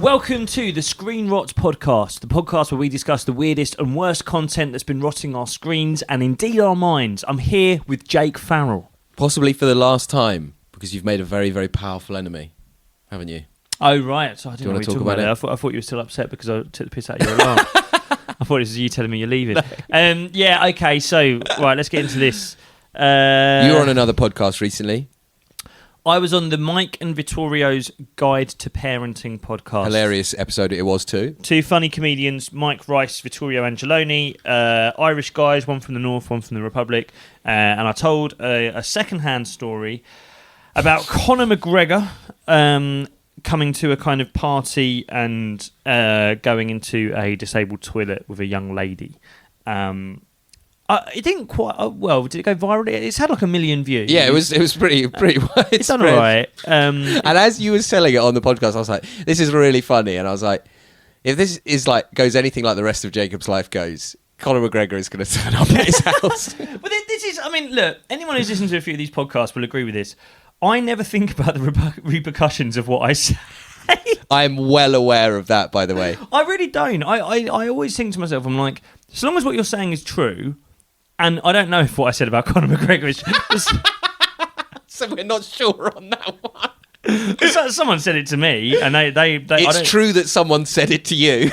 Welcome to the Screen Rot Podcast, the podcast where we discuss the weirdest and worst content that's been rotting our screens and indeed our minds. I'm here with Jake Farrell. Possibly for the last time, because you've made a very, very powerful enemy, haven't you? Oh, right. So I didn't know what you were talking about it. I thought you were still upset because I took the piss out of your alarm. I thought it was you telling me you're leaving. No. Yeah, okay. So, right, let's get into this. You were on another podcast recently. I was on the Mike and Vittorio's Guide to Parenting podcast. Hilarious episode it was too. Two funny comedians, Mike Rice, Vittorio Angeloni, Irish guys, one from the North, one from the Republic. And I told a second-hand story about Conor McGregor coming to a kind of party and going into a disabled toilet with a young lady. It didn't quite well. Did it go viral? It's had like 1 million views. Yeah, it was pretty widespread. It's done all right. And as you were selling it on the podcast, I was like, "This is really funny." And I was like, "If this is like goes anything like the rest of Jacob's life goes, Conor McGregor is going to turn up at his house." But this is, I mean, look, anyone who's listened to a few of these podcasts will agree with this. I never think about the repercussions of what I say. I'm well aware of that, by the way. I really don't. I always think to myself, I'm like, as long as what you're saying is true. And I don't know if what I said about Conor McGregor is... So we're not sure on that one. Someone said it to me, and they It's true that someone said it to you.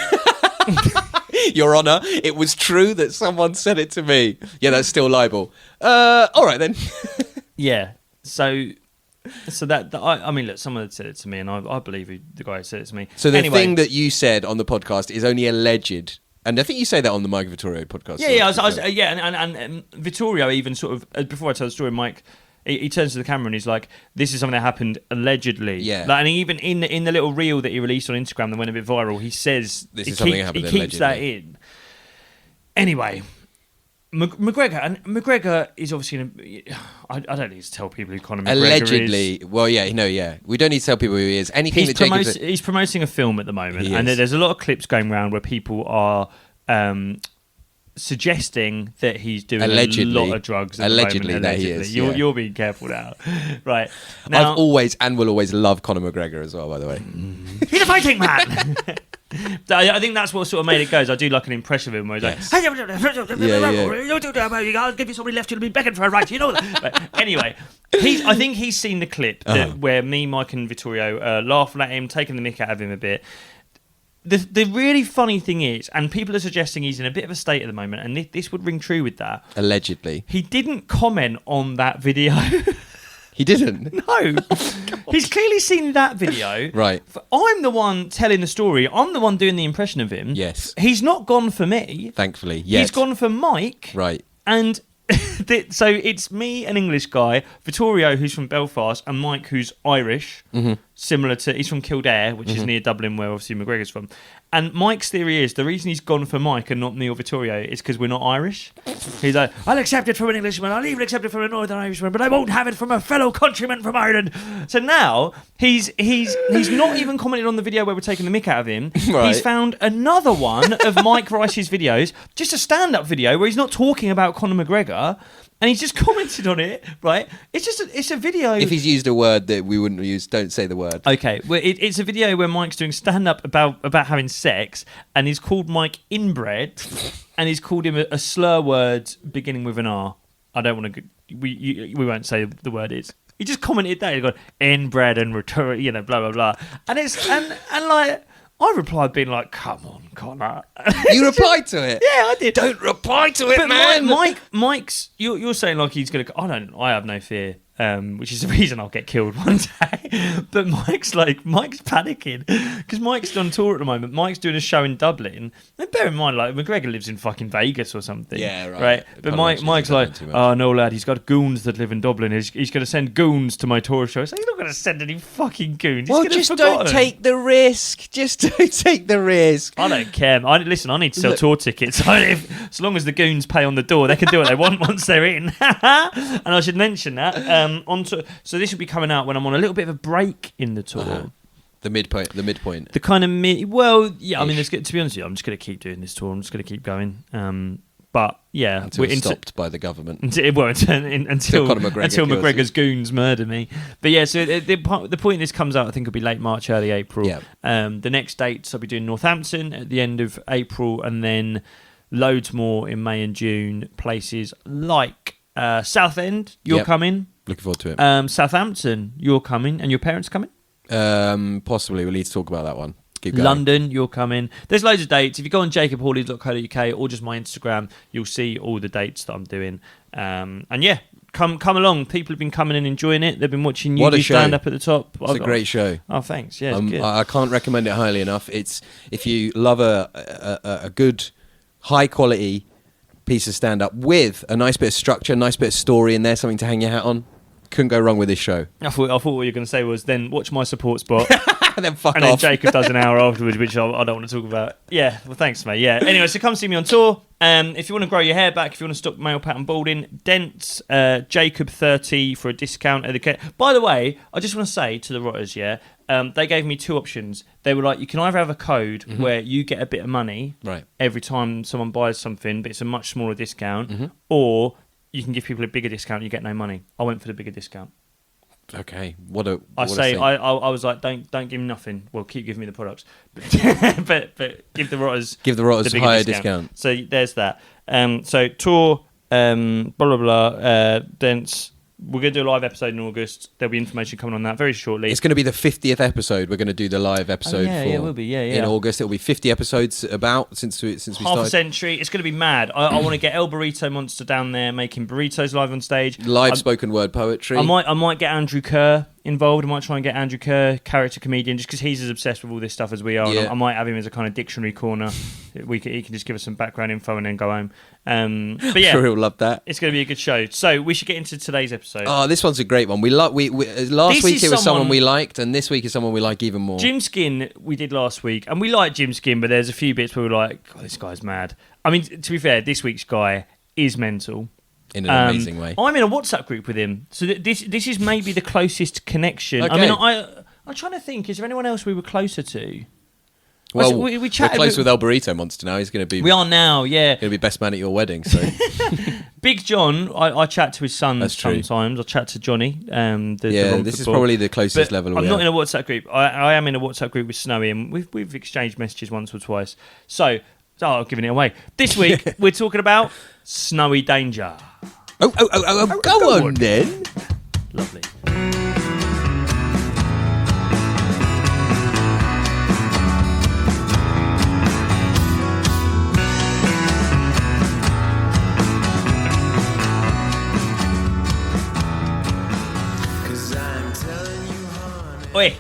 Your Honour, it was true that someone said it to me. Yeah, that's still libel. All right, then. Yeah, so that I mean, look, someone had said it to me, and I believe the guy who said it to me. So the thing that you said on the podcast is only alleged. And I think you say that on the Mike Vittorio podcast. And Vittorio even sort of, before I tell the story, Mike, he turns to the camera and he's like, this is something that happened allegedly. Yeah. Like, and even in the little reel that he released on Instagram that went a bit viral, he says... This is something that happened allegedly. He keeps that in. Anyway, McGregor is obviously... I don't need to tell people who Conor McGregor allegedly, is. Well, yeah, no, yeah. We don't need to tell people who he is. Anything He's promoting a film at the moment, and there's a lot of clips going around where people are suggesting that he's doing a lot of drugs at the moment. Allegedly. You're being careful now. Right. Now, I've always and will always love Conor McGregor as well, by the way. He's a fighting man! I think that's what sort of made it go. I do like an impression of him where he's like, I'll give you somebody left, you'll be begging for a right, you know that. But anyway, I think he's seen the clip where me, Mike and Vittorio are laughing at him, taking the mick out of him a bit. The really funny thing is, and people are suggesting he's in a bit of a state at the moment, and this would ring true with that. Allegedly. He didn't comment on that video. He didn't? No. He's clearly seen that video. Right. I'm the one telling the story. I'm the one doing the impression of him. Yes. He's not gone for me. Thankfully, yes. He's gone for Mike. Right. And so it's me, an English guy, Vittorio, who's from Belfast, and Mike, who's Irish, similar to... He's from Kildare, which is near Dublin, where obviously McGregor's from. And Mike's theory is the reason he's gone for Mike and not me or Vittorio is because we're not Irish. He's like, I'll accept it from an Englishman, I'll even accept it from a Northern Irishman, but I won't have it from a fellow countryman from Ireland. So now he's not even commented on the video where we're taking the mick out of him. Right. He's found another one of Mike Rice's videos, just a stand-up video where he's not talking about Conor McGregor. And he's just commented on it, right? It's a video. If he's used a word that we wouldn't use, don't say the word. Okay, well, it's a video where Mike's doing stand-up about having sex, and he's called Mike inbred, and he's called him a slur word beginning with an R. I don't want to... We won't say the word is. He just commented that. He got inbred and return, blah, blah, blah. And it's... And like... I replied being like, come on, Conor. You replied to it? Yeah, I did. Don't reply to it, but man. Mike's, you're saying like he's going to, I have no fear, which is the reason I'll get killed one day. But Mike's panicking because Mike's on tour at the moment. Mike's doing a show in Dublin. And bear in mind, like McGregor lives in fucking Vegas or something. Yeah, right. But Mike's like, oh no, lad, he's got goons that live in Dublin. He's going to send goons to my tour show. So he's not going to send any fucking goons. Well, just don't take the risk. Just don't take the risk. I don't care. Listen, I need to sell tour tickets. As long as the goons pay on the door, they can do what they want once they're in. And I should mention that. So this will be coming out when I'm on a little bit of a break in the tour. The midpoint. The kind of well, yeah. I mean, to be honest with you, I'm just going to keep doing this tour. I'm just going to keep going. But yeah, Until stopped by the government. until Conor McGregor until kills McGregor's goons murder me. But yeah, so the point this comes out, I think it'll be late March, early April. Yeah. The next dates I'll be doing Northampton at the end of April, and then loads more in May and June. Places like Southend, you're Yep. coming. Looking forward to it. Southampton, you're coming, and your parents coming. Possibly. We'll need to talk about that one. Keep going. London, you're coming. There's loads of dates. If you go on jacobhawley.co.uk or just my Instagram, you'll see all the dates that I'm doing. And yeah, come along. People have been coming and enjoying it. They've been watching you What a do stand show. up at the top. It's a great show. Oh, thanks. Yeah, it's good. I can't recommend it highly enough. It's if you love a good, high quality piece of stand up with a nice bit of structure, nice bit of story in there, something to hang your hat on. Couldn't go wrong with this show. I thought what you were going to say was then watch my support spot. And then fuck And off. then Jacob does an hour afterwards, which I don't want to talk about. Yeah, well, thanks, mate. Yeah. Anyway, so come see me on tour. If you want to grow your hair back, if you want to stop male pattern balding, Dents, Jacob30 for a discount at the. By the way, I just want to say to the Rotters, yeah, they gave me two options. They were like, you can either have a code where you get a bit of money Right. every time someone buys something, but it's a much smaller discount, or you can give people a bigger discount, you get no money. I went for the bigger discount. Okay. What a I thing. was like, don't give me nothing. Well, keep giving me the products, but give the Rotters a bigger higher discount. So there's that. So tour, blah blah blah. Dents. We're going to do a live episode in August. There'll be information coming on that very shortly. It's going to be the 50th episode. We're going to do the live episode yeah, for. it will be. Yeah. In August, it'll be 50 episodes about since we Half a started. century. It's going to be mad. I want to get El Burrito Monster down there making burritos live on stage. Live spoken word poetry. I might get Andrew Kerr involved. I might try and get Andrew Kerr, character comedian, just because he's as obsessed with all this stuff as we are. And Yeah. I might have him as a kind of dictionary corner. He can just give us some background info and then go home. But yeah, Sure, he'll love that. it's going to be a good show. So we should get into today's episode. Oh, this one's a great one. We last This week is it was someone someone- we liked, and this week is someone we like even more. Jim Skin we did last week, and we like Jim Skin, but there's a few bits where we're like, oh, this guy's mad. I mean, to be fair, this week's guy is mental. In an amazing way. I'm in a WhatsApp group with him, so this is maybe the closest connection. I Okay. mean, I'm trying to think. Is there anyone else we were closer to? Well, we we're chatted close with El Burrito Monster now. He's going to be We are now, yeah. going to be best man at your wedding. So Big John, I chat to his son That's true. sometimes. I chat to Johnny. The yeah, Ron this is football. probably the closest But level. I'm we not have. in a WhatsApp group. I am in a WhatsApp group with Snowy, and we've exchanged messages once or twice. So I'm giving it away. This week we're talking about Snowy Danger. Oh, go on then. Lovely. Oi,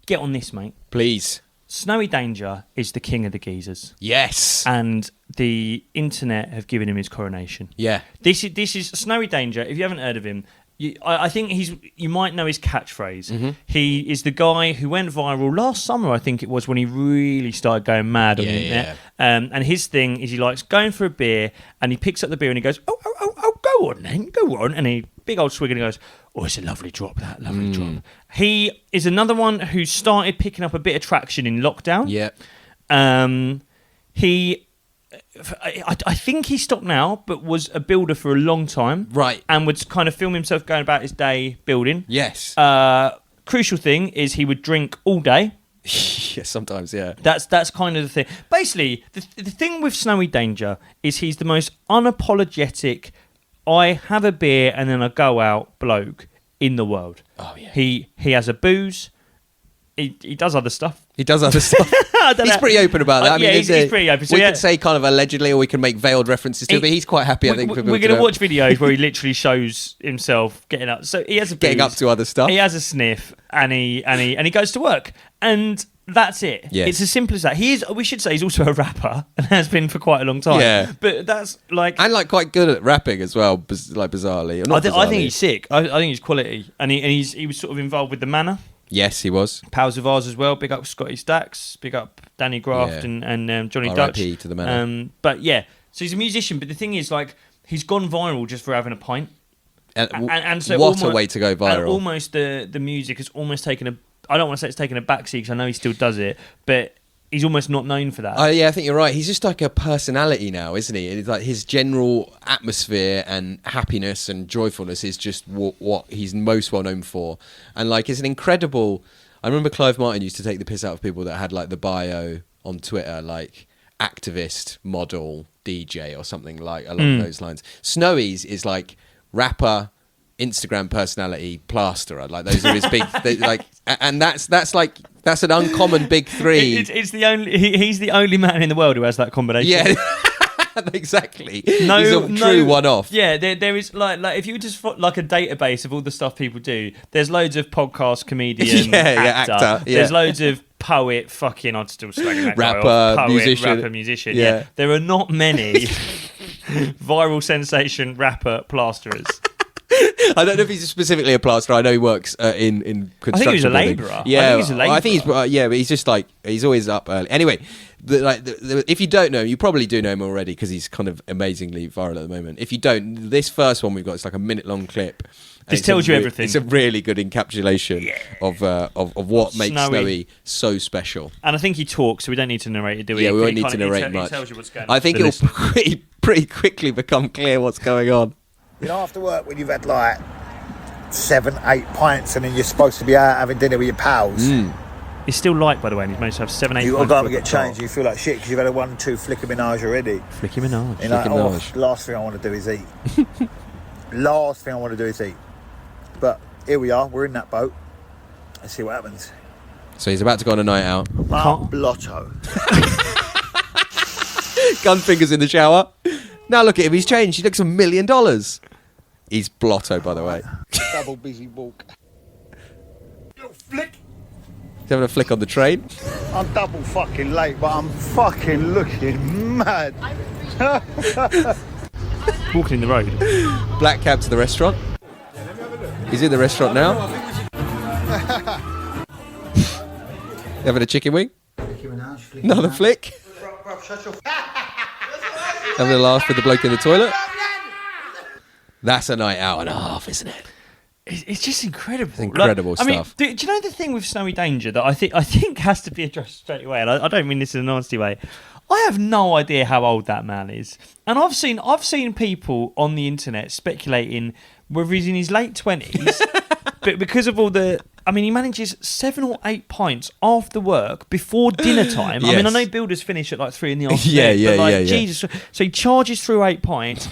get on this, mate. Please. Snowy Danger is the king of the geezers, Yes. and the internet have given him his coronation. Yeah. This is Snowy Danger. If you haven't heard of him, I think you might know his catchphrase. He is the guy who went viral last summer, I think it was, when he really started going mad on the internet. And his thing is he likes going for a beer, and he picks up the beer and he goes, oh, go on then, go on. And he, big old swig, and he goes, oh, it's a lovely drop, that lovely drop. He is another one who started picking up a bit of traction in lockdown. Yeah. I think he stopped now, but was a builder for a long time. Right. And would kind of film himself going about his day building. Yes. Crucial thing is he would drink all day. Yeah, sometimes, yeah. That's kind of the thing. Basically, the thing with Snowy Danger is he's the most unapologetic, I have a beer and then I go out bloke in the world. Oh, yeah. He has a booze. He does other stuff. He does other stuff. I don't He's know. pretty open about that. I mean, yeah, he's pretty open. So we yeah. can say kind of allegedly, or we can make veiled references to it, but he's quite happy, I think, for people We're to going to know. watch videos where he literally shows himself getting up. So he has a Getting booze, up to other stuff. He has a sniff, and he goes to work, and that's it. Yes. It's as simple as that. We should say he's also a rapper and has been for quite a long time. Yeah. But that's like. And like quite good at rapping as well, bizarrely. Or not I think bizarrely. he's sick. I think he's quality, and he was sort of involved with the Manor. Yes, he was. Pals of ours as well. Big up Scotty Stacks. Big up Danny Graft Yeah. and Johnny R.I.P. Dutch. to the Manor. But yeah, so he's a musician. But the thing is, like, he's gone viral just for having a pint. And so what a almost- way to go And viral. almost the music has almost taken a. I don't want to say it's taken a backseat because I know he still does it, but he's almost not known for that. Yeah, I think you're right. He's just like a personality now, isn't he? It's like his general atmosphere and happiness and joyfulness is just what he's most well known for. And like, it's an incredible. I remember Clive Martin used to take the piss out of people that had like the bio on Twitter, like activist, model, DJ, or something like along those lines. Snowy's is like rapper, Instagram personality, plasterer. Like those are his big, and that's an uncommon big three. It's the only he's the only man in the world who has that combination. Yeah. Exactly. He's a true one-off. Yeah, there is like if you just like a database of all the stuff people do, there's loads of podcast comedian, actor. There's loads of poet, fucking I'd still slagging that guy off. Poet, musician. Yeah. There are not many viral sensation rapper plasterers. I don't know if he's specifically a plasterer. I know he works in construction. I think he's a building. labourer. Yeah, I think he's but he's just like he's always up early. Anyway, if you don't know him, you probably do know him already because he's kind of amazingly viral at the moment. If you don't, this first one we've got, it's like a minute-long clip. This tells you everything. It's a really good encapsulation of what makes Snowy so special. And I think he talks, so we don't need to narrate it, do we? Yeah, we won't need to narrate much. He tells you what's going on. I think it'll pretty quickly become clear what's going on. You know, after work when you've had like 7, 8 pints and then you're supposed to be out having dinner with your pals. He's still light, by the way, and he's managed to have 7, 8 You pints. got to go and get changed. You feel like shit because you've had a 1-2 flicker Minaj already. Flicky Minaj. You're like, last thing I want to do is eat. Last thing I want to do is eat. But here we are. We're in that boat. Let's see what happens. So he's about to go on a night out. Mark Blotto. Gun fingers in the shower. Now look at him. He's changed. He looks $1 million. He's Blotto, by the way. Double busy walk. Little flick. He's having a flick on the train. I'm double fucking late, but I'm fucking looking mad. Walking in the road. Black cab to the restaurant. He's in the restaurant now. Having a chicken wing. Another flick. Having a laugh with the bloke in the toilet. That's a night out and a half, isn't it? It's just incredible. It's incredible stuff. I mean, do you know the thing with Snowy Danger that I think has to be addressed straight away, and I don't mean this in a nasty way. I have no idea how old that man is, and I've seen people on the internet speculating whether he's in his late 20s, but because of all the. I mean, he manages 7 or 8 pints after work before dinner time. Yes. I mean, I know builders finish at like 3 in the afternoon. Yeah. Jesus. So he charges through 8 pints.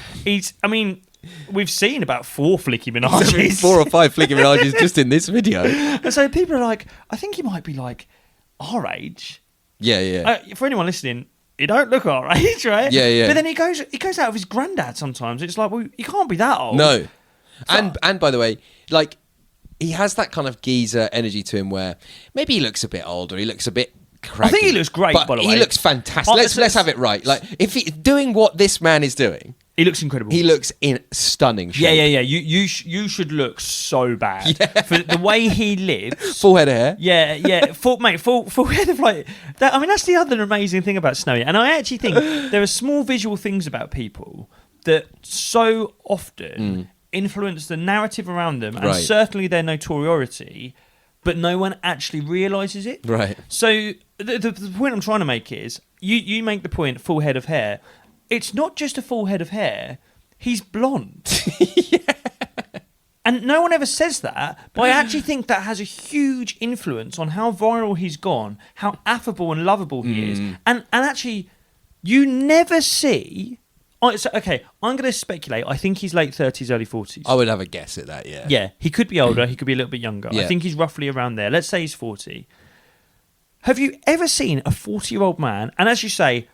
We've seen about 4 flicky Minajes. 4 or 5 flicky Minajes just in this video. And so people are like, I think he might be like our age. Yeah. For anyone listening, he don't look our age, right? Yeah. But then he goes out with his granddad sometimes. It's like, well, you can't be that old. No. And by the way, like, he has that kind of geezer energy to him where maybe he looks a bit older, he looks a bit craggy. I think he looks great, by the way. He looks fantastic. Let's have it right. Like, if he doing what this man is doing, he looks incredible. He looks in stunning shape. Yeah. You should look so bad for the way he lives. Full head of hair. Yeah. Full head of like that. I mean, that's the other amazing thing about Snowy. And I actually think there are small visual things about people that so often influence the narrative around them and certainly their notoriety, but no one actually realises it. Right. So the point I'm trying to make is, you make the point, full head of hair. It's not just a full head of hair. He's blonde. And no one ever says that, but I actually think that has a huge influence on how viral he's gone, how affable and lovable he is. And actually, you never see... Okay, I'm going to speculate. I think he's late 30s, early 40s. I would have a guess at that, yeah. Yeah, he could be older. He could be a little bit younger. Yeah. I think he's roughly around there. Let's say he's 40. Have you ever seen a 40-year-old man, and as you say,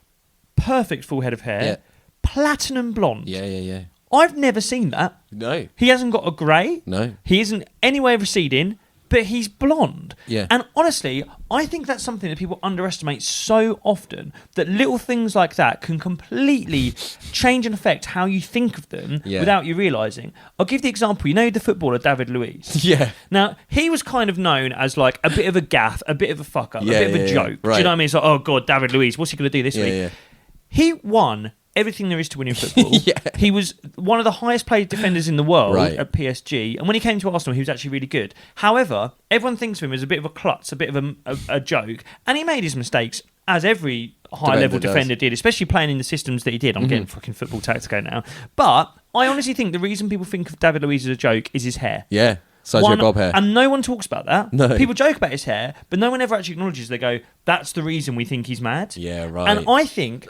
perfect full head of hair, platinum blonde? Yeah. I've never seen that. No. He hasn't got a grey. No. He isn't any way receding, but he's blonde. Yeah. And honestly, I think that's something that people underestimate so often, that little things like that can completely change and affect how you think of them without you realising. I'll give the example. You know the footballer David Luiz? Yeah. Now, he was kind of known as like a bit of a gaff, a bit of a fuck up, a bit of a joke. Right. Do you know what I mean? It's like, oh God, David Luiz, what's he going to do this week? Yeah. He won everything there is to win in football. He was one of the highest paid defenders in the world at PSG, and when he came to Arsenal, he was actually really good. However, everyone thinks of him as a bit of a klutz, a bit of a joke, and he made his mistakes as every high-level does. defender did, especially playing in the systems that he did. I'm getting fucking football tactical now. But I honestly think the reason people think of David Luiz as a joke is his hair. Yeah, Sergio Bob hair. And no one talks about that. No. People joke about his hair, but no one ever actually acknowledges. They go, that's the reason we think he's mad. Yeah, right. And I think,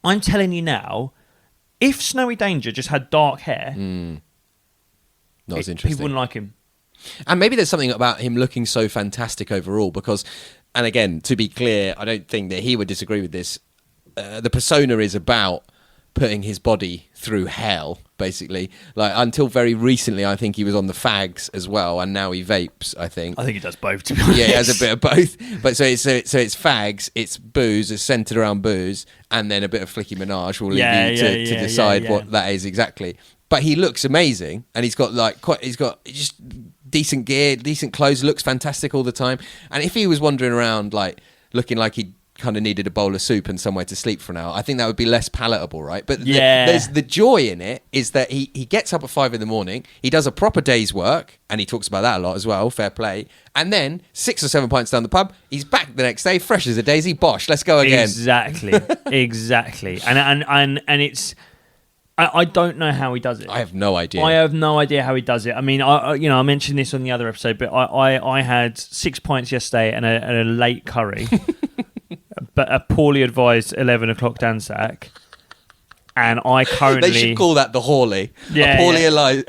I'm telling you now, if Snowy Danger just had dark hair, Not as interesting. people wouldn't like him. And maybe there's something about him looking so fantastic overall because, and again, to be clear, I don't think that he would disagree with this. The persona is about putting his body through hell, basically. Like, until very recently, I think he was on the fags as well, and now he vapes, I think. I think he does both, to be honest. Yeah, he has a bit of both. But so it's fags, it's booze, it's centered around booze, and then a bit of Flicky Minaj will leave you to decide what that is exactly. But he looks amazing, and he's got just decent gear, decent clothes, looks fantastic all the time. And if he was wandering around like looking like he kind of needed a bowl of soup and somewhere to sleep for an hour, I think that would be less palatable, right? But there's the joy in it is that he gets up at 5 a.m, he does a proper day's work, and he talks about that a lot as well, fair play, and then 6 or 7 pints down the pub, he's back the next day, fresh as a daisy, bosh, let's go again. Exactly. And it's... I don't know how he does it. I have no idea. I have no idea how he does it. I mean, I mentioned this on the other episode, but I had 6 pints yesterday and a late curry, but a poorly advised 11 o'clock Dansack, and I currently... They should call that the Hawley. Yeah,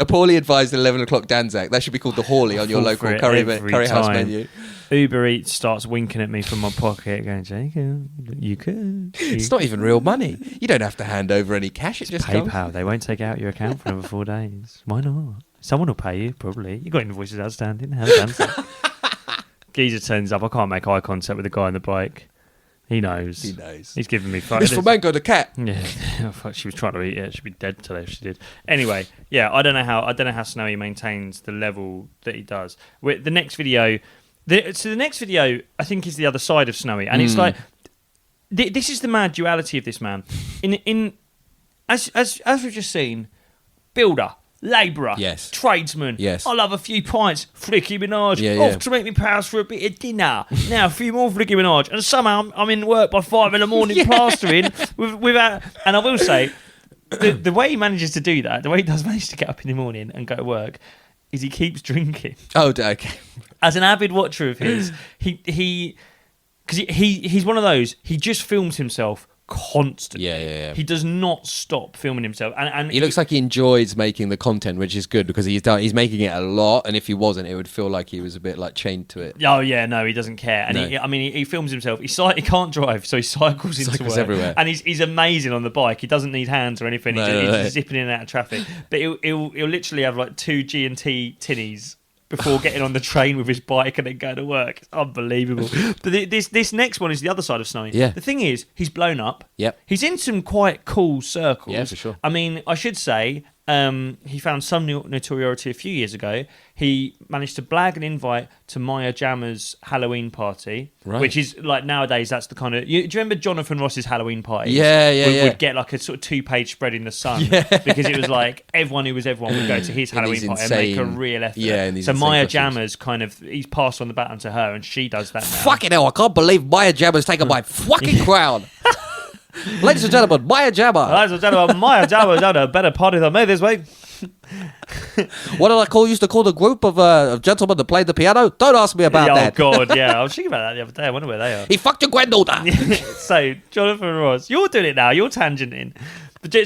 a poorly advised 11 o'clock Dansack. That should be called the Hawley on your local curry house menu. Uber Eats starts winking at me from my pocket, going, Jacob, you could. It's not even real money. You don't have to hand over any cash. It's just PayPal. comes. They won't take it out of your account for another 4 days. Why not? Someone will pay you, probably. You got invoices outstanding. Have a dance. Geezer turns up. I can't make eye contact with the guy on the bike. He knows. He's giving me fun. It's for Mango the cat. Yeah, oh, fuck, she was trying to eat it. She'd be dead today if she did. Anyway, yeah, I don't know how Snowy maintains the level that he does. The next video, the next video, I think, is the other side of Snowy, and it's like this is the mad duality of this man. As we've just seen, builder, labourer, yes, tradesman. Yes, I love a few pints. Flicky Minaj. Off to make me powers for a bit of dinner. Now a few more Flicky Minaj, and somehow I'm in work by 5 a.m. plastering without. And I will say, the way he manages to do that, the way he does manage to get up in the morning and go to work, is he keeps drinking. Oh, okay. As an avid watcher of his, he's one of those. He just films himself constantly. Yeah. He does not stop filming himself, and he looks like he enjoys making the content, which is good because he's making it a lot. And if he wasn't, it would feel like he was a bit like chained to it. Oh yeah, no, he doesn't care. And he films himself. He can't drive, so he cycles into work. Everywhere. And he's amazing on the bike. He doesn't need hands or anything. He's just zipping in and out of traffic. But he'll literally have like 2 G&T tinnies before getting on the train with his bike and then going to work. It's unbelievable. But this next one is the other side of Snowy. Yeah. The thing is, he's blown up. Yep. He's in some quite cool circles. Yeah, for sure. I mean, I should say, he found some notoriety a few years ago. He managed to blag an invite to Maya Jama's Halloween party, which is like nowadays that's the kind of... do you remember Jonathan Ross's Halloween party? Yeah. Would get like a sort of 2-page spread in the Sun because it was like everyone would go to his Halloween party and make a real effort. Yeah, so Maya Jama's kind of... He's passed on the baton to her and she does that now. Fucking hell, I can't believe Maya Jama's taken my fucking crown. Ladies and gentlemen, Maya Jama. Ladies and gentlemen, Maya Jama done a better party than me this week. What did I used to call the group of gentlemen that played the piano? Don't ask me about that. Oh, God, yeah. I was thinking about that the other day. I wonder where they are. He fucked your granddaughter. So, Jonathan Ross, you're doing it now. You're tangenting.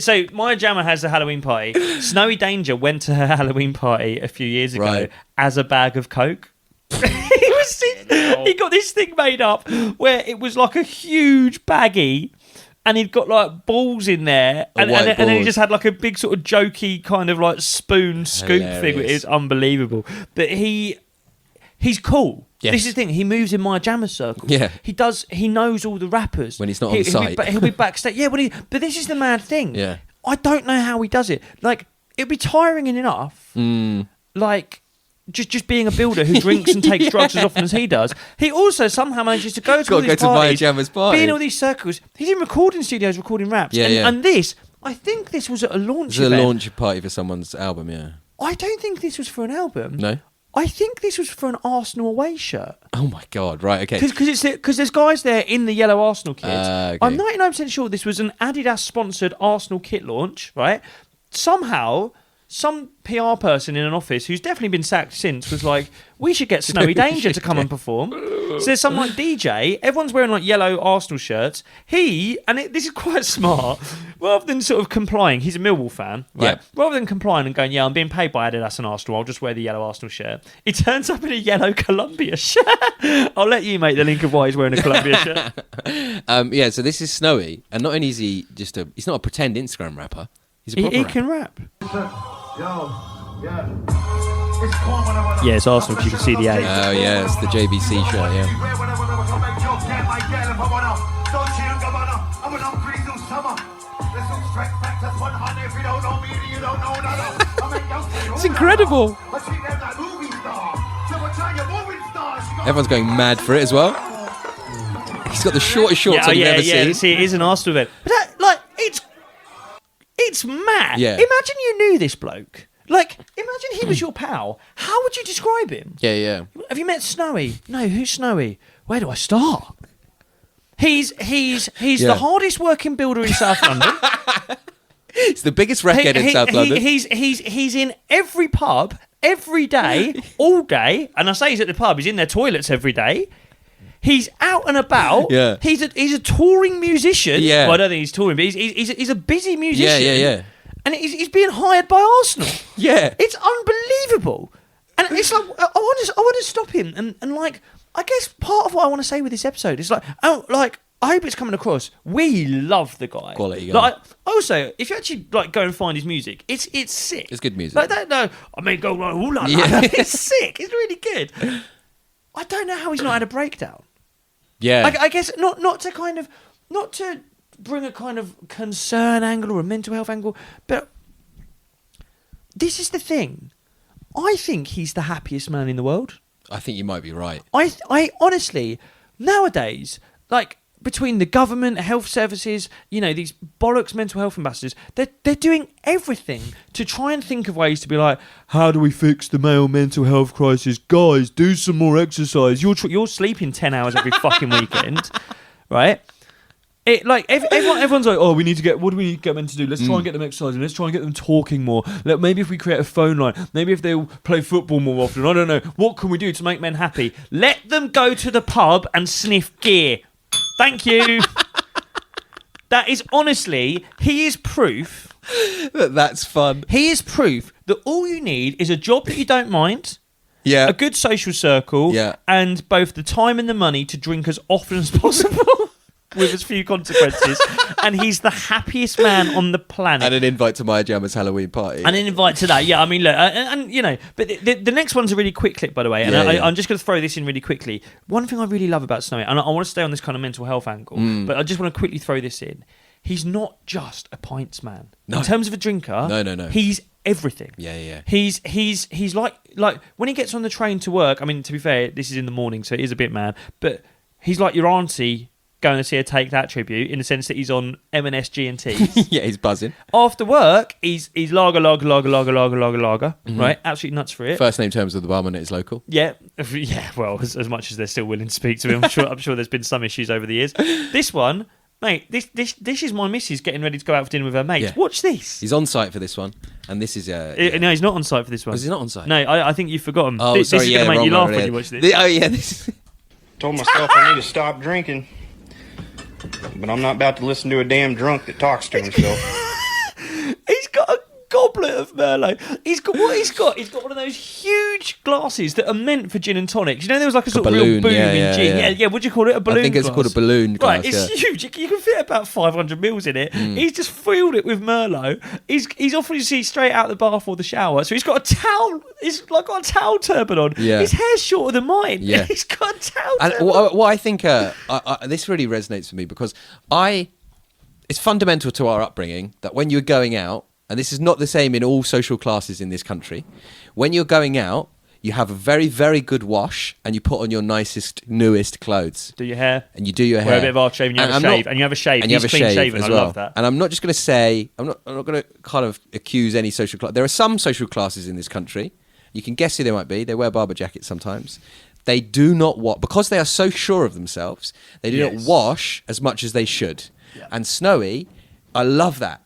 So, Maya Jama has a Halloween party. Snowy Danger went to her Halloween party a few years ago as a bag of Coke. He got this thing made up where it was like a huge baggie. And he'd got like balls in there, and then he just had like a big sort of jokey kind of like spoon scoop thing. It is unbelievable. But he's cool. Yes. This is the thing. He moves in my Jammer circle. Yeah, he does. He knows all the rappers when he's not on site. He'll be backstage. Yeah, but this is the mad thing. Yeah, I don't know how he does it. Like it'd be tiring enough. Like. Just being a builder who drinks and takes drugs as often as he does. He also somehow manages to go to all these parties, be in all these circles. He's in recording studios recording raps. And this, I think this was at a launch event. It was a launch party for someone's album, yeah. I don't think this was for an album. No? I think this was for an Arsenal away shirt. Oh my god! Right, okay. Because there's guys there in the yellow Arsenal kit. Okay. I'm 99% sure this was an Adidas sponsored Arsenal kit launch, right? Somehow, some PR person in an office who's definitely been sacked since was like, we should get Snowy Danger to come and perform. So there's some like DJ, everyone's wearing like yellow Arsenal shirts. This is quite smart, rather than sort of complying, he's a Millwall fan, right? Yeah. Rather than complying and going, yeah, I'm being paid by Adidas and Arsenal, I'll just wear the yellow Arsenal shirt. He turns up in a yellow Columbia shirt. I'll let you make the link of why he's wearing a Columbia shirt. So this is Snowy, and not only is he he's not a pretend Instagram rapper, he's a proper He rapper. can rap. Yeah. Yeah, it's Arsenal because you can see the A. Oh yeah, it's the JBC shirt, yeah. It's incredible. Everyone's going mad for it as well. He's got the shortest shorts I've ever seen. See, it is an Arsenal event. But it's mad. Yeah. Imagine you knew this bloke. Like, imagine he was your pal. How would you describe him? Yeah. Have you met Snowy? No, who's Snowy? Where do I start? He's the hardest working builder in South London. It's the biggest wreckhead in South London. He's in every pub every day, all day, and I say he's at the pub. He's in their toilets every day. He's out and about. Yeah. He's a touring musician. Yeah. Well, I don't think he's touring, but he's a busy musician. Yeah. And he's being hired by Arsenal. Yeah. It's unbelievable. And it's like I want to stop him and like I guess part of what I want to say with this episode is like I hope it's coming across. We love the guy. Quality guy. Like, also, if you actually like go and find his music, it's sick. It's good music. Like that. No, I mean, go like, ooh la la. Yeah. It's sick. It's really good. I don't know how he's not had a breakdown. Yeah. I guess not to bring a kind of concern angle or a mental health angle, but this is the thing. I think he's the happiest man in the world. I think you might be right. I honestly, nowadays, like between the government, health services, these bollocks mental health ambassadors, they're doing everything to try and think of ways to be like, how do we fix the male mental health crisis? Guys, do some more exercise. You're sleeping 10 hours every fucking weekend, right? Everyone's like, oh, what do we need to get men to do? Let's try and get them exercising. Let's try and get them talking more. Maybe if we create a phone line, maybe if they'll play football more often. I don't know. What can we do to make men happy? Let them go to the pub and sniff gear. Thank you. That is honestly, he is proof. That's fun. He is proof that all you need is a job that you don't mind, Yeah. a good social circle, Yeah. and both the time and the money to drink as often as possible. With as few consequences, and he's the happiest man on the planet. And an invite to Maya Jama's Halloween party. And an invite to that, yeah. I mean, look, but the next one's a really quick clip, by the way. And Yeah. I'm just going to throw this in really quickly. One thing I really love about Snowy, and I want to stay on this kind of mental health angle, but I just want to quickly throw this in. He's not just a pints man. No. In terms of a drinker, No. He's everything. Yeah. He's like when he gets on the train to work. I mean, to be fair, this is in the morning, so it is a bit mad. But he's like your auntie going to see her Take That tribute in the sense that he's on M&S G&T. Yeah, he's buzzing. After work, he's lager, right? Absolutely nuts for it. First name terms with the barman at his local. Yeah. Well, as much as they're still willing to speak to him, I'm sure there's been some issues over the years. This one, mate, this is my missus getting ready to go out for dinner with her mates. Yeah. Watch this. He's on site for this one, and this is No, he's not on site for this one. Was he not on site? No, I think you've forgotten. Oh, this sorry. is Yeah, going to make wrong you laugh one, when yeah. you watch this. Oh yeah, this. Told myself I need to stop drinking, but I'm not about to listen to a damn drunk that talks to himself. He's got a goblet of Merlot. He's got one of those huge glasses that are meant for gin and tonics. There was like a sort of real balloon, boom yeah, in yeah, gin. yeah. Yeah, what do you call it? A balloon I think it's glass? called a balloon glass. Right, it's yeah. huge. You can fit about 500 mils in it. He's just filled it with Merlot. He's obviously straight out the bath or the shower. So he's got a towel. He's like got a towel turban on. Yeah. His hair's shorter than mine. Yeah. He's got a towel And turban. what I think, this really resonates with me because it's fundamental to our upbringing that when you're going out, and this is not the same in all social classes in this country, when you're going out, you have a very, very good wash and you put on your nicest, newest clothes. Do your hair. And you do your hair. Wear a bit of arch shave and you have a shave. And you have a shave. And you have a He's clean shave shaven. as I well. love that. And I'm not just going to say, I'm not going to kind of accuse any social class. There are some social classes in this country You can guess who they might be. They wear barber jackets sometimes. They do not wash because they are so sure of themselves. They do not wash as much as they should. Yeah. And Snowy, I love that.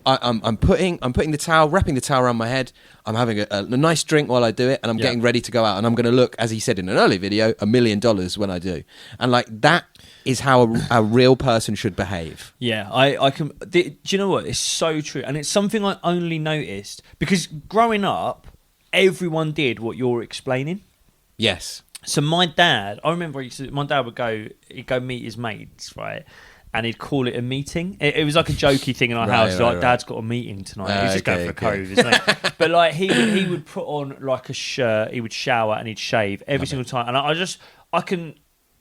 I'm putting the towel, wrapping the towel around my head. I'm having a nice drink while I do it, and I'm getting ready to go out. And I'm going to look, as he said in an earlier video, $1 million when I do. And like that is how a real person should behave. Yeah, I can. Do you know what? It's so true, and it's something I only noticed because growing up, everyone did what you're explaining. Yes. So my dad, I remember my dad would he'd go meet his mates, right? And he'd call it a meeting. It was like a jokey thing in our house. Like, Dad's got a meeting tonight. He's just going for a cove, isn't he? But like he would put on like a shirt, he would shower and he'd shave every single time. And I can.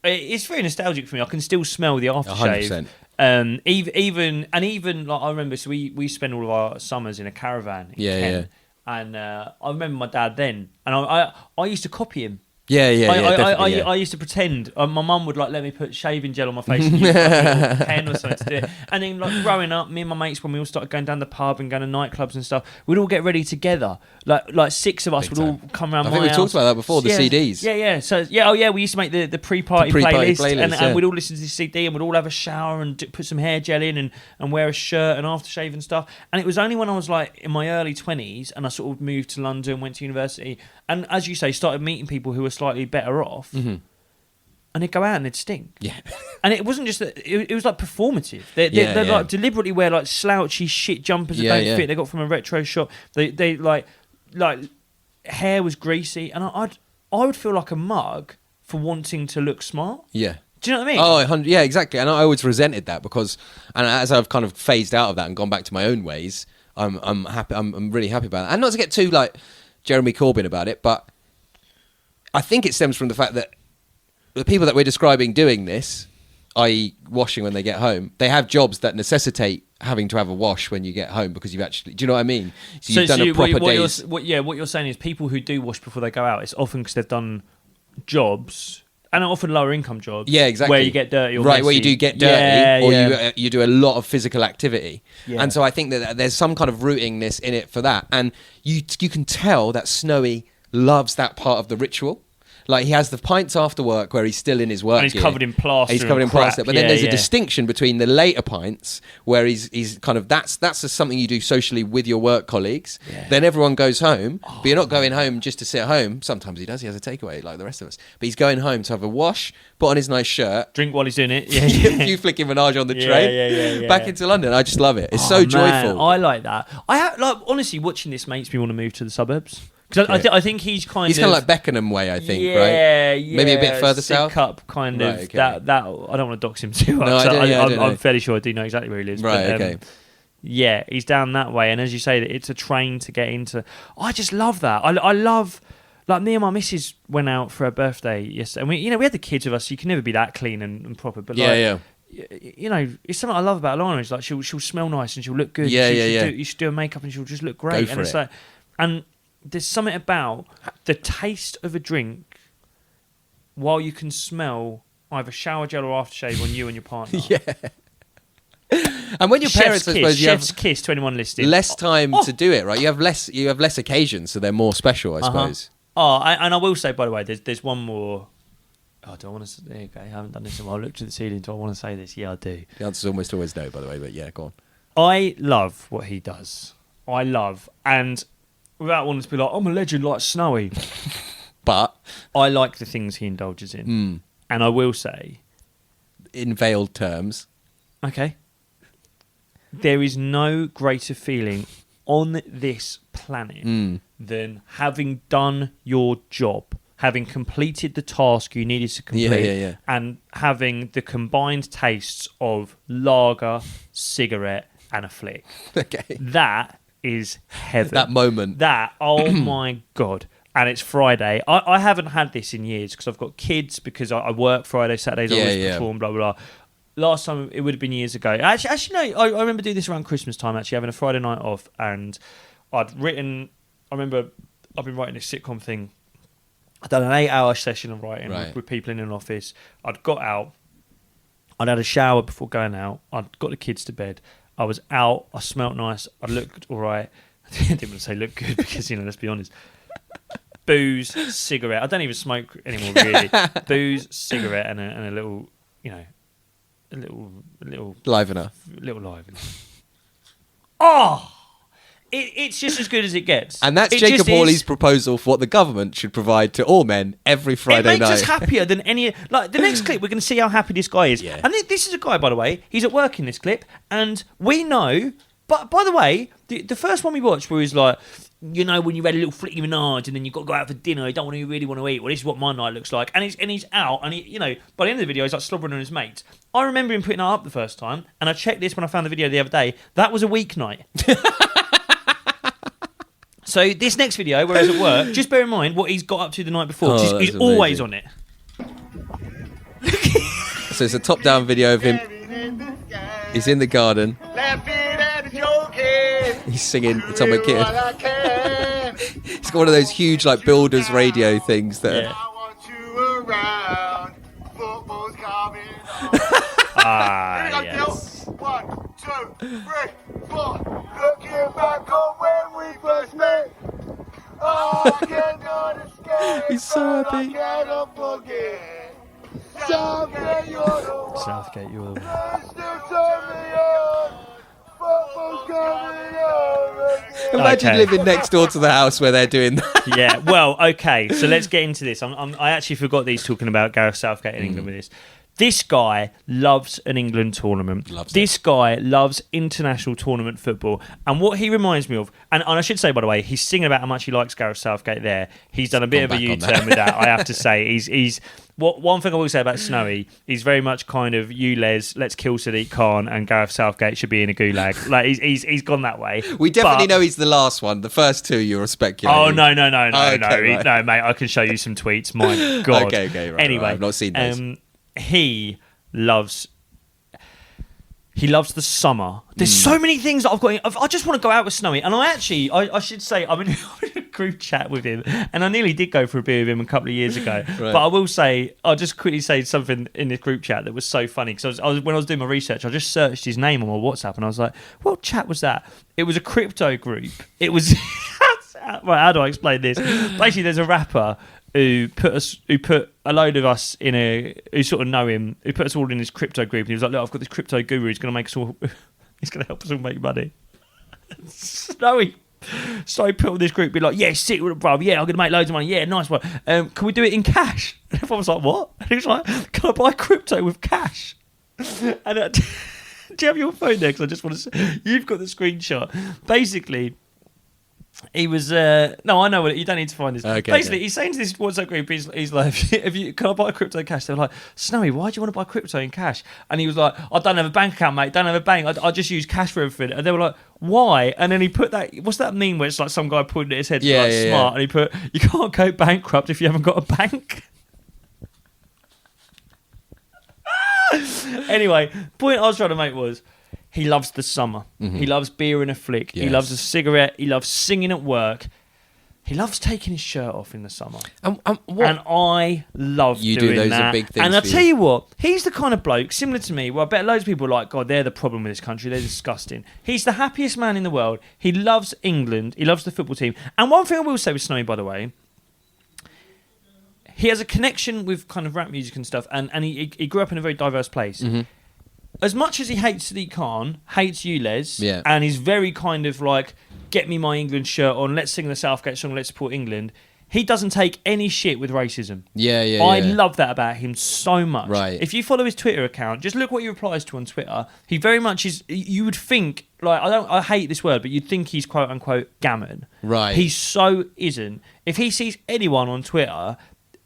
It's very nostalgic for me. I can still smell the aftershave. 100%. Even like I remember, so we spent all of our summers in a caravan in Kent. And I remember my dad then, and I used to copy him. I used to pretend. My mum would like let me put shaving gel on my face and use like a little pen or something to do it. And then like growing up, me and my mates, when we all started going down the pub and going to nightclubs and stuff, we'd all get ready together. Like 6 of us would all come around. I think we talked about that before. The CDs. Yeah. So we used to make the pre-party playlist, and we'd all listen to the CD and we'd all have a shower and put some hair gel in and wear a shirt and aftershave and stuff. And it was only when I was like in my early 20s and I sort of moved to London, went to university, and as you say, started meeting people who were slightly better off, and they'd go out and they'd stink. Yeah, and it wasn't just that; it was like performative. They like deliberately wear like slouchy shit jumpers that don't fit. They got from a retro shop. They like hair was greasy, and I would feel like a mug for wanting to look smart. Yeah. Do you know what I mean? Oh, yeah, exactly. And I always resented that because, and as I've kind of phased out of that and gone back to my own ways, I'm happy. I'm really happy about it. And not to get too like Jeremy Corbyn about it, but I think it stems from the fact that the people that we're describing doing this, i.e. washing when they get home, they have jobs that necessitate having to have a wash when you get home because you've actually... Do you know what I mean? So you've done a proper day's... What you're saying is people who do wash before they go out, it's often because they've done jobs... And often lower income jobs. Yeah, exactly. Where you get dirty or right, messy. Where you do get dirty or you do a lot of physical activity. Yeah. And so I think that there's some kind of rootingness in it for that. And you can tell that Snowy loves that part of the ritual. Like he has the pints after work where he's still in his work. And he's covered in plaster. He's covered in plaster. But then there's a distinction between the later pints where he's kind of that's just something you do socially with your work colleagues. Yeah. Then everyone goes home, but you're not going home just to sit at home. Sometimes he does. He has a takeaway like the rest of us. But he's going home to have a wash, put on his nice shirt, drink while he's doing it. Yeah, a few flicking Minaj on the train. Back into London. I just love it. It's so joyful. I like that. Honestly, watching this makes me want to move to the suburbs. Because I think he's kind of like Beckenham way, I think, right? Yeah. Maybe a bit further south. Cup kind of. Right, okay. That I don't want to dox him too much. No, I'm fairly sure I do know exactly where he lives. Right, but, okay. Yeah, he's down that way, and as you say, it's a train to get into. I just love that. I love. Like me and my missus went out for her birthday yesterday, and we had the kids with us. So you can never be that clean and proper. But you know, it's something I love about Lana. Is like she'll smell nice and she'll look good. You should do her makeup and she'll just look great. Go for it. Like, and there's something about the taste of a drink while you can smell either shower gel or aftershave on you and your partner. Yeah. And when your parents, I suppose, you chef's kiss to anyone listening. Less time to do it, right? You have less occasions, so they're more special, I suppose. Oh, and I will say, by the way, there's one more. Oh, do I want to? There you go. I haven't done this in a while. I looked at the ceiling. Do I want to say this? Yeah, I do. The answer's almost always no, by the way. But yeah, go on. I love what he does. And without wanting to be like, I'm a legend like Snowy, but I like the things he indulges in. And I will say, in veiled terms, okay, there is no greater feeling on this planet than having done your job, having completed the task you needed to complete, and having the combined tastes of lager, cigarette, and a flick. Okay, that is heaven. That moment. Oh my God. And it's Friday. I haven't had this in years because I've got kids, because I work Friday, Saturdays, I always perform, blah, blah, blah. Last time, it would have been years ago. Actually, no, I remember doing this around Christmas time, actually, having a Friday night off. And I've been writing a sitcom thing. I'd done an 8-hour session of writing with people in an office. I'd got out. I'd had a shower before going out. I'd got the kids to bed. I was out. I smelt nice. I looked all right. I didn't want to say look good because, let's be honest. booze, cigarette. I don't even smoke anymore, really. Booze, cigarette, and a little, a little Livener. live. Oh, it's just as good as it gets. And that's It Jacob just Hawley's is. proposal for what the government should provide to all men every It Friday makes night. us happier than any. Like the next clip, we're going to see how happy this guy is. Yeah. And this is a guy, by the way. He's at work in this clip, and we know. But by the way, the first one we watched, where he's like, when you've had a little flicky menage, and then you've got to go out for dinner, you don't really want to eat. Well, this is what my night looks like. And he's out, and by the end of the video, he's like slobbering on his mates. I remember him putting that up the first time, and I checked this when I found the video the other day. That was a weeknight. So this next video, where he's at work, just bear in mind what he's got up to the night before. 'Cause Oh, he's that's always amazing. on it. So it's a top-down video of him. He's in the garden. He's singing Atomic Kitten. He's got one of those huge, like, builders radio things that. Yeah. Ah, yes. 1, 2, 3, 4. Looking back on when we first met. Oh, I cannot escape. He's so happy. I cannot forget. Southgate, you're the one. Southgate, you're the one. Still turn me on. Football's coming on again. Imagine Okay. living next door to the house where they're doing that. Yeah, well, okay, so let's get into this. I actually forgot that he's talking about Gareth Southgate in England with this. This guy loves an England tournament. Loves this guy loves international tournament football. And what he reminds me of, and I should say, by the way, he's singing about how much he likes Gareth Southgate there. He's done a bit of a back on U-turn that. with that, I have to say. He's one thing I will say about Snowy, he's very much kind of, let's kill Sadiq Khan, and Gareth Southgate should be in a gulag. Like, he's gone that way. We definitely But- know he's the last one. The first two you're speculating. Oh no! Okay, right. No, mate. I can show you some tweets. My God. Okay, right, Anyway, right, I've not seen those. He loves the summer. There's so many things that I've got. I just want to go out with Snowy, and I should say I'm in a group chat with him, and I nearly did go for a beer with him a couple of years ago. Right. But I will say, I'll just quickly say something in this group chat that was so funny because when I was doing my research, I just searched his name on my WhatsApp, and I was like, "What chat was that?" It was a crypto group. It was. Well, how do I explain this? Basically, there's a rapper who put a load of us who sort of know him, who put us all in this crypto group. And he was like, "Look, I've got this crypto guru. He's going to make us all. He's going to help us all make money." Snowy put on this group, be like, "Yeah, sick with it, bro. Yeah, I'm going to make loads of money. Yeah, nice one. Can we do it in cash?" And everyone was like, "What?" And he was like, "Can I buy crypto with cash?" And do you have your phone there? Because I just want to. You've got the screenshot. Basically. He was no, I know what you don't need to find this. Okay, Basically, okay. he's saying to this WhatsApp group, he's like, can I buy crypto cash? They were like, "Snowy, why do you want to buy crypto in cash?" And he was like, "I don't have a bank account, mate. Don't have a bank. I just use cash for everything." And they were like, "Why?" And then he put that. What's that meme where it's like some guy pointing at his head, Yeah, like yeah, smart, yeah. and he put, "You can't go bankrupt if you haven't got a bank." Anyway, point I was trying to make was. He loves the summer. He loves beer and a flick. He Yes. loves a cigarette. He loves singing at work. He loves taking his shirt off in the summer. What? And I love You do, doing those are that. big things And I'll for tell you. you what, he's the kind of bloke, similar to me, well, I bet loads of people are like, "God, they're the problem with this country. They're disgusting." He's the happiest man in the world. He loves England. He loves the football team. And one thing I will say with Snowy, by the way, he has a connection with kind of rap music and stuff, and he grew up in a very diverse place. As much as he hates Sadiq Khan, hates you, Les, Yeah. and he's very kind of like, "Get me my England shirt on, let's sing the Southgate song, let's support England," he doesn't take any shit with racism. Yeah. I love that about him so much. Right. If you follow his Twitter account, just look what he replies to on Twitter. He very much is. You would think, like, I hate this word, but you'd think he's quote unquote gammon. Right. He so isn't. If he sees anyone on Twitter,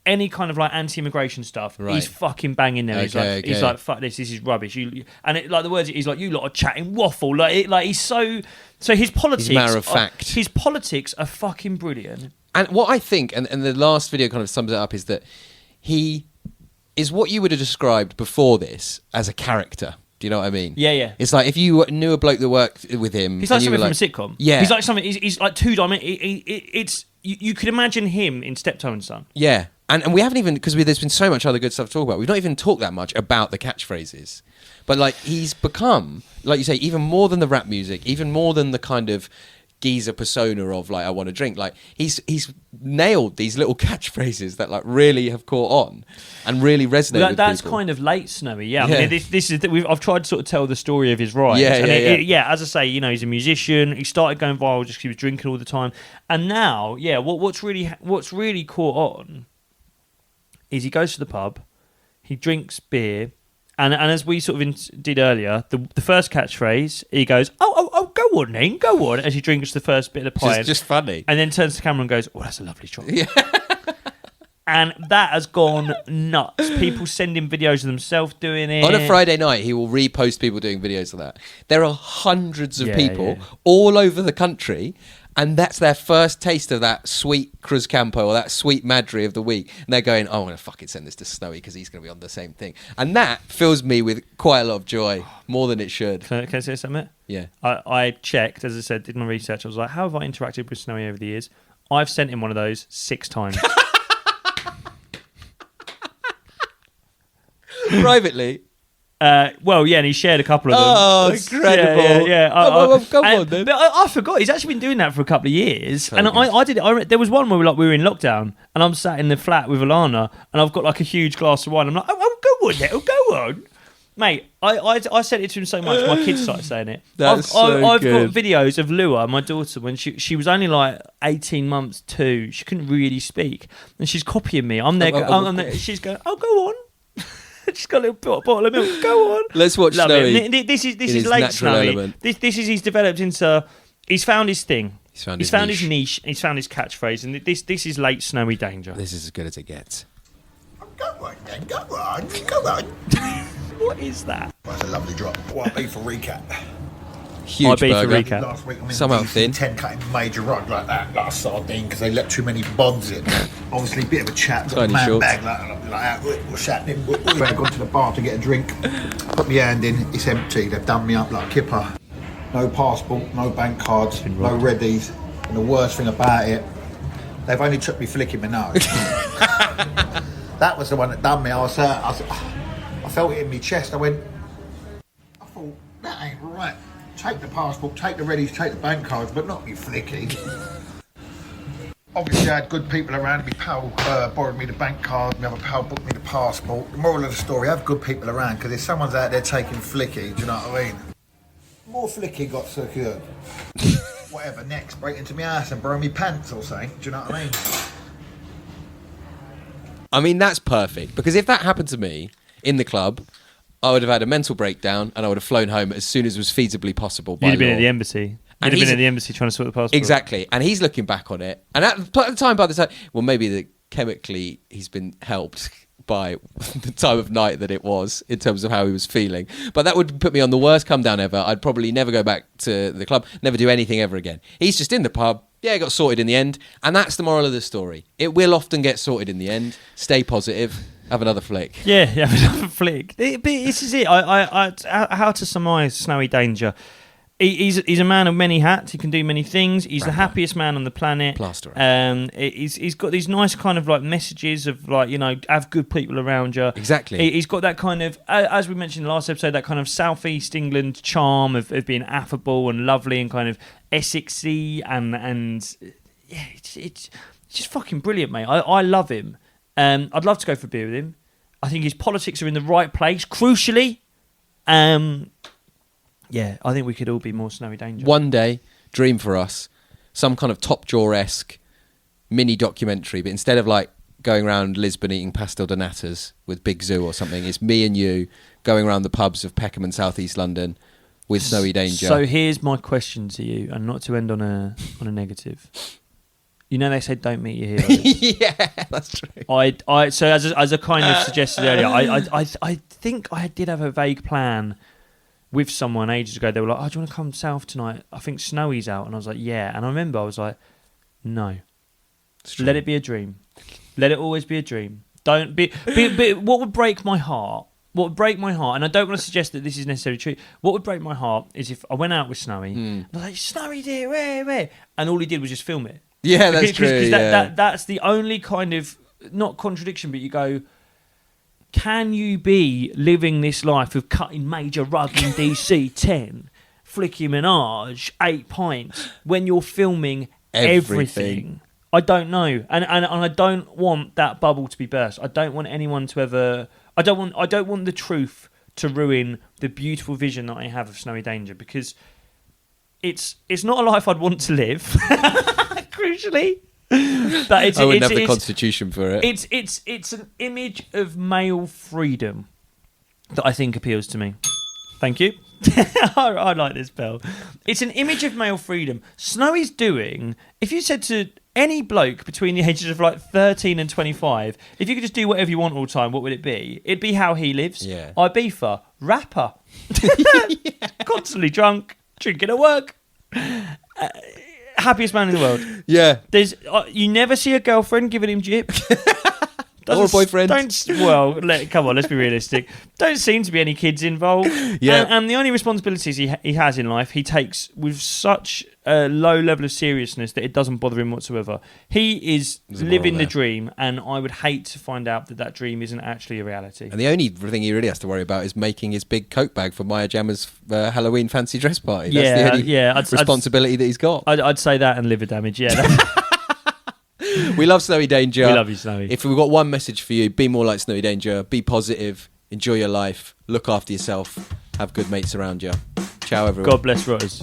any kind of like anti-immigration stuff, Right. he's fucking banging them. He's Okay. like, "Fuck this is rubbish." Like the words, he's like, "You lot are chatting waffle." Like he's so his politics. matter of fact. His politics are fucking brilliant. And what I think, and the last video kind of sums it up, is that he is what you would have described before this as a character. Do you know what I mean? Yeah. It's like if you knew a bloke that worked with him. He's like and you something were from a sitcom. Yeah. He's like something. He's like it's you could imagine him in Steptoe and Son. Yeah. And we haven't even, because there's been so much other good stuff to talk about, we've not even talked that much about the catchphrases. But like he's become, like you say, even more than the rap music, even more than the kind of geezer persona of like, I want to drink. Like he's nailed these little catchphrases that like really have caught on and really resonate with that's people. kind of late Snowy. Yeah, Yeah. I mean, this is I've tried to sort of tell the story of his rise. Yeah, and yeah. as I say, you know, he's a musician. He started going viral just because he was drinking all the time, and now, yeah, what's really caught on is he goes to the pub, he drinks beer. And as we sort of did earlier, the first catchphrase, he goes, oh, go on then, go on, as he drinks the first bit of the pint. Just funny. And then turns to the camera and goes, oh, that's a lovely shot. Yeah. And that has gone nuts. People sending videos of themselves doing it. On a Friday night, he will repost people doing videos of that. There are hundreds of people yeah. all over the country, and that's their first taste of that sweet Cruz Campo or that sweet Madri of the week. And they're going, oh, I'm going to fucking send this to Snowy because he's going to be on the same thing. And that fills me with quite a lot of joy, more than it should. Can I say something? Yeah. I checked, as I said, did my research. I was like, how have I interacted with Snowy over the years? I've sent him one of those 6 times. Privately. Well, yeah, and he shared a couple of them. Oh, incredible. Yeah. Come on, then. But I forgot. He's actually been doing that for a couple of years. So and good. I did it. There was one where we were in lockdown, and I'm sat in the flat with Alana, and I've got like a huge glass of wine. I'm like, oh go on, then, go on. Mate, I said it to him so much, my kids started saying it. That's I've good. got videos of Lua, my daughter, when she was only like 18 months, 2. She couldn't really speak. And she's copying me. I'm there, I'm there, she's going, oh, go on. She's got a little bottle of milk. Go on. Let's watch Love Snowy. it. This is his late natural Snowy. element. This is he's developed into. He's found his thing. He's found his niche. He's found his catchphrase, and this is late Snowy Danger. This is as good as it gets. Go on then, go on. What is that? That's a lovely drop. What I be for recap? Huge beef for burger. recap. Last week I'm in Somehow the thin. 10 cutting major rug like that, like a sardine, because they let too many bonds in. Obviously, bit of a chat, got a Tiny man shorts. bag like that. What's happening? I've gone to the bar to get a drink, put my hand in, it's empty. They've done me up like a kipper. No passport, no bank cards, no readies, and the worst thing about it, they've only took me flicking my nose. That was the one that done me. I felt it in my chest. I thought, that ain't right. Take the passport, take the readies, take the bank cards, but not me flicky. Obviously, I had good people around. My pal borrowed me the bank card. My other pal booked me the passport. The moral of the story, have good people around, because if someone's out there taking flicky, do you know what I mean? More flicky got secured. Whatever, next, break into my ass and borrow me pants or something. Do you know what I mean? I mean, that's perfect. Because if that happened to me in the club, I would have had a mental breakdown and I would have flown home as soon as was feasibly possible by You'd have been law. at the embassy. And You'd have he's- been at the embassy trying to sort the passport. Exactly. And he's looking back on it. And at the time, by the time, well, maybe chemically he's been helped by the time of night that it was in terms of how he was feeling. But that would put me on the worst come down ever. I'd probably never go back to the club, never do anything ever again. He's just in the pub. Yeah, it got sorted in the end. And that's the moral of the story. It will often get sorted in the end. Stay positive. Have another flick. Yeah, another flick. But this is it. How to surmise Snowy Danger. He's a man of many hats. He can do many things. He's the happiest man on the planet. Plasterer. He's got these nice kind of like messages of like, you know, have good people around you. Exactly. He's got that kind of, as we mentioned in the last episode, that kind of Southeast England charm of being affable and lovely and kind of Essexy and yeah, it's just fucking brilliant, mate. I love him. I'd love to go for a beer with him. I think his politics are in the right place. Crucially, yeah, I think we could all be more Snowy Danger. One day, dream for us, some kind of Top Jaw-esque mini documentary, but instead of like going around Lisbon eating pastel de natas with Big Zoo or something, it's me and you going around the pubs of Peckham and South East London with Snowy Danger. So here's my question to you, and not to end on a negative. You know they said don't meet your heroes. Yeah, that's true. So as I kind of suggested earlier, I think I did have a vague plan with someone ages ago. They were like, "Oh, do you want to come south tonight? I think Snowy's out." And I was like, "Yeah." And I remember I was like, "No, let it be a dream. Let it always be a dream. Don't be." What would break my heart? What would break my heart? And I don't want to suggest that this is necessarily true. What would break my heart is if I went out with Snowy, and I was like, "Snowy, dear, where?" And all he did was just film it. Yeah, that's true. Because yeah. that's the only kind of, not contradiction, but you go, can you be living this life of cutting major rug in DC 10 Flicky Minaj 8 pints when you're filming Everything. everything? I don't know, and I don't want that bubble to be burst. I don't want anyone to ever. I don't want the truth to ruin the beautiful vision that I have of Snowy Danger, because it's not a life I'd want to live. Crucially, but I wouldn't have the constitution for it. It's an image of male freedom that I think appeals to me. Thank you. I like this, Bell. It's an image of male freedom. Snowy's doing. If you said to any bloke between the ages of like 13 and 25, if you could just do whatever you want all the time, what would it be? It'd be how he lives. Yeah. Ibiza, rapper, constantly drunk, drinking at work. Happiest man in the world. Yeah. There's you never see a girlfriend giving him jip. Or a boyfriend. Come on, let's be realistic. Don't seem to be any kids involved. Yeah. And the only responsibilities he has in life, he takes with such a low level of seriousness that it doesn't bother him whatsoever. He is living the dream, and I would hate to find out that dream isn't actually a reality. And the only thing he really has to worry about is making his big coat bag for Maya Jammer's Halloween fancy dress party. That's the only responsibility that he's got. I'd say that and liver damage, yeah. We love Snowy Danger. We love you, Snowy. If we've got one message for you, be more like Snowy Danger. Be positive. Enjoy your life. Look after yourself. Have good mates around you. Ciao, everyone. God bless Rotters.